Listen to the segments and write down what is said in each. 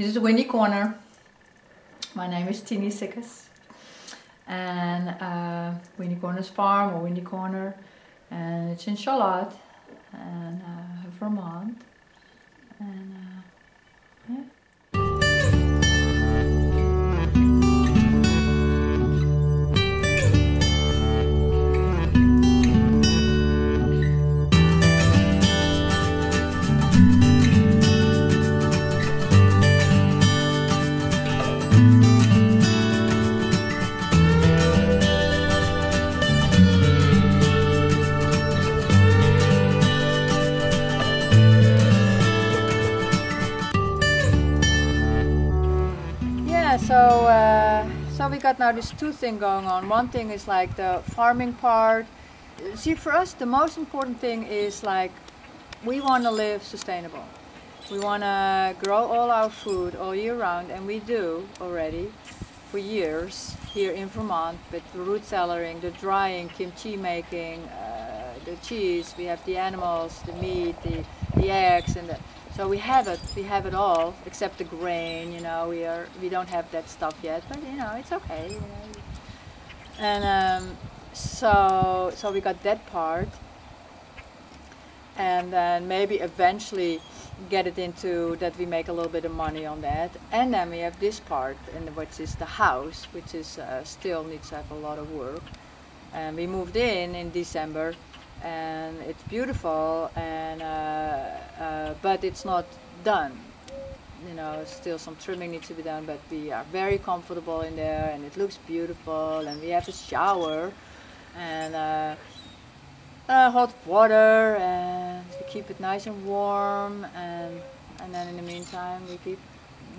This is Windy Corner. My name is Tini Sikkes. And Windy Corner's farm, or Windy Corner. And it's in Charlotte, and Vermont. And yeah. So we got now this two thing going on. One thing is like the farming part. See, for us the most important thing is like we want to live sustainable. We want to grow all our food all year round, and we do already for years here in Vermont with the root cellaring, the drying, kimchi making, the cheese. We have the animals, the meat, the eggs, and so we have it all except the grain. You know, we don't have that stuff yet, but you know it's okay. You know. And so we got that part, and then maybe eventually get it into that we make a little bit of money on that, and then we have this part, and which is the house, which is still needs to have a lot of work. And we moved in December. And it's beautiful, and but it's not done. You know, still some trimming needs to be done, but we are very comfortable in there, and it looks beautiful. And we have a shower, and hot water, and we keep it nice and warm. And then in the meantime, we keep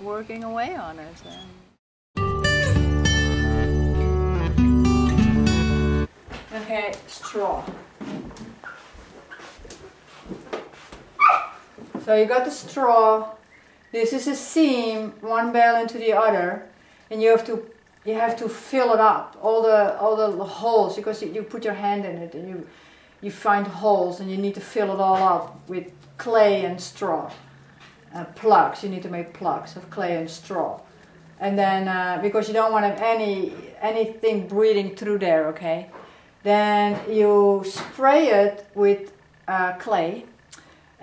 working away on it. Okay, straw. So you got the straw. This is a seam, one bale into the other, and you have to fill it up, all the holes, because you put your hand in it and you find holes, and you need to fill it all up with clay and straw. Plugs. You need to make plugs of clay and straw, and then because you don't want to have anything breathing through there. Okay, then you spray it with clay.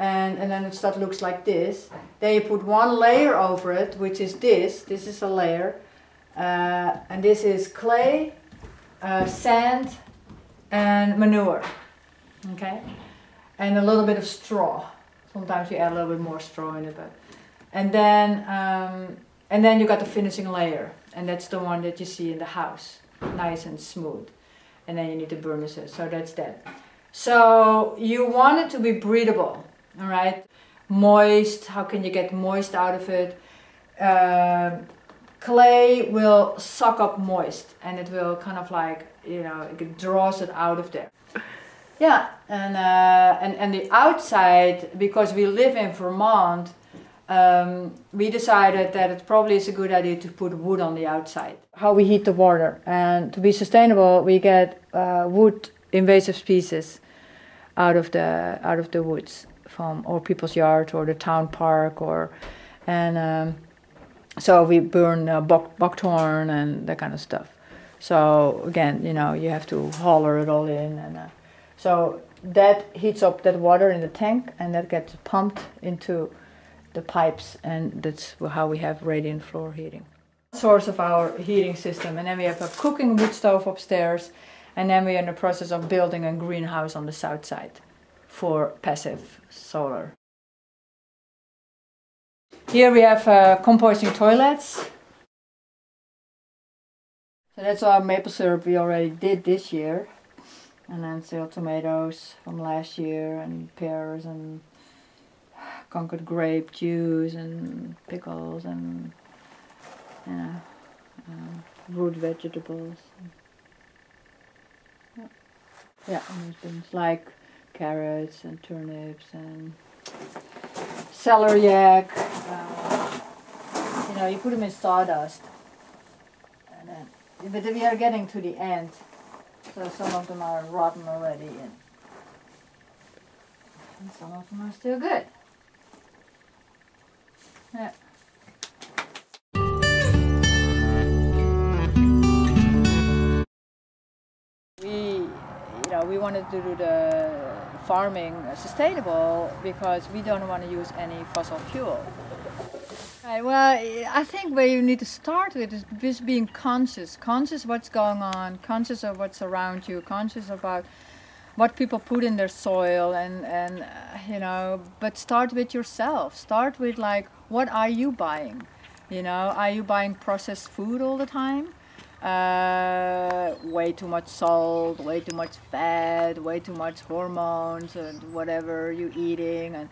And then it looks like this. Then you put one layer over it, which is this. This is a layer. And this is clay, sand, and manure. Okay? And a little bit of straw. Sometimes you add a little bit more straw in it. And then you got the finishing layer. And that's the one that you see in the house. Nice and smooth. And then you need to burnish it. So that's that. So you want it to be breathable. All right, moist. How can you get moist out of it? Clay will suck up moist, and it will kind of like, you know, it draws it out of there. Yeah, and the outside, because we live in Vermont, we decided that it probably is a good idea to put wood on the outside. How we heat the water, and to be sustainable, we get wood invasive species out of the woods. From or people's yard or the town park, so we burn buckthorn and that kind of stuff. So again, you know, you have to holler it all in, and so that heats up that water in the tank, and that gets pumped into the pipes, and that's how we have radiant floor heating. Source of our heating system, and then we have a cooking wood stove upstairs, and then we're in the process of building a greenhouse on the south side for passive solar. Here we have composting toilets. So that's our maple syrup we already did this year. And then still tomatoes from last year, and pears, and concord grape juice, and pickles, and root vegetables. Yeah, and there's things like carrots and turnips and celeriac. You know, you put them in sawdust, and then, but we are getting to the end, so some of them are rotten already, and some of them are still good. Yeah. wanted to do the farming sustainable because we don't want to use any fossil fuel. Right, well, I think where you need to start with is just being conscious what's going on, conscious of what's around you, conscious about what people put in their soil, and you know, but start with yourself. Start with like, what are you buying? You know, are you buying processed food all the time? Way too much salt, way too much fat, way too much hormones, and whatever you're eating.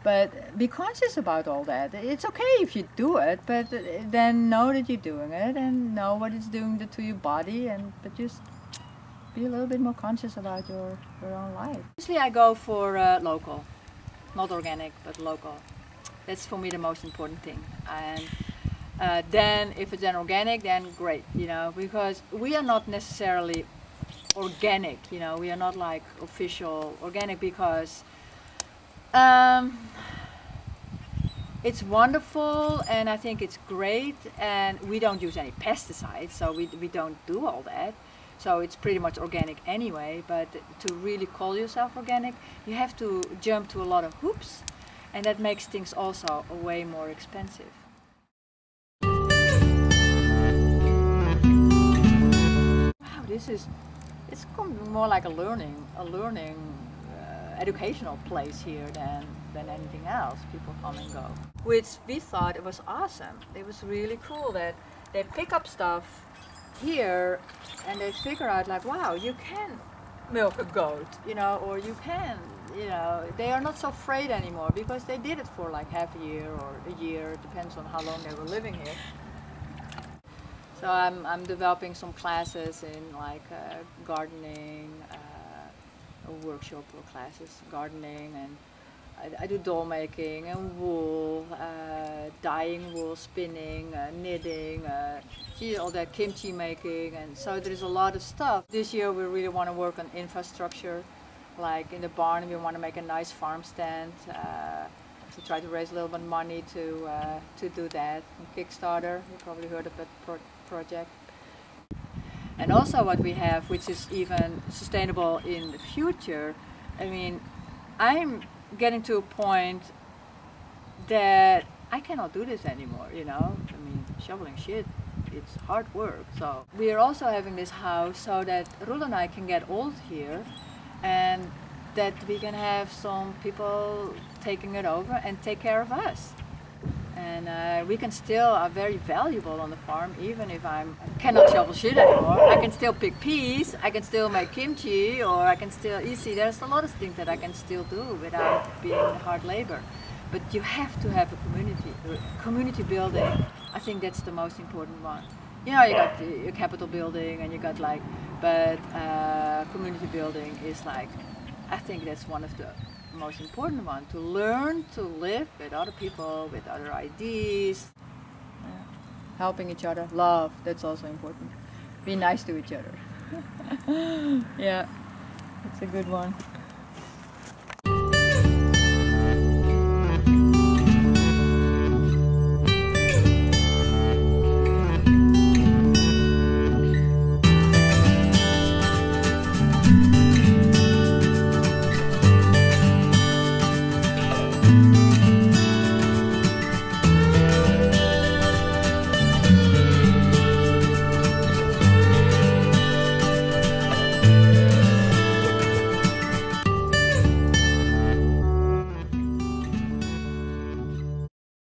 But be conscious about all that. It's okay if you do it, but then know that you're doing it and know what it's doing to your body, but just be a little bit more conscious about your own life. Usually I go for local, not organic, but local. That's for me the most important thing. And then if it's an organic, then great, you know, because we are not necessarily organic, you know, we are not like official organic because it's wonderful and I think it's great, and we don't use any pesticides, so we don't do all that. So it's pretty much organic anyway, but to really call yourself organic, you have to jump to a lot of hoops, and that makes things also way more expensive. Wow, it's more like a learning educational place here than anything else. People come and go, which we thought it was awesome. It was really cool that they pick up stuff here and they figure out like, wow, you can milk a goat, you know, or you can, you know, they are not so afraid anymore because they did it for like half a year or a year. It depends on how long they were living here. So I'm developing some classes in like gardening, a workshop or classes, gardening, and I do doll making and wool, dyeing wool, spinning, knitting, all that kimchi making, and so there's a lot of stuff. This year we really want to work on infrastructure, like in the barn we want to make a nice farm stand. We try to raise a little bit of money to do that on Kickstarter. You probably heard of that project. And also what we have, which is even sustainable in the future, I mean, I'm getting to a point that I cannot do this anymore, you know? I mean, shoveling shit, it's hard work. So we are also having this house so that Rula and I can get old here, and that we can have some people taking it over and take care of us. And we can still are very valuable on the farm, even if I cannot shovel shit anymore. I can still pick peas, I can still make kimchi, or I can still, you see, there's a lot of things that I can still do without being hard labor. But you have to have a community building. I think that's the most important one. You know, you got your capital building and you got like, but community building is like, I think that's one of the most important one, to learn to live with other people, with other ideas. Yeah. Helping each other, love, that's also important. Be nice to each other. Yeah, it's a good one.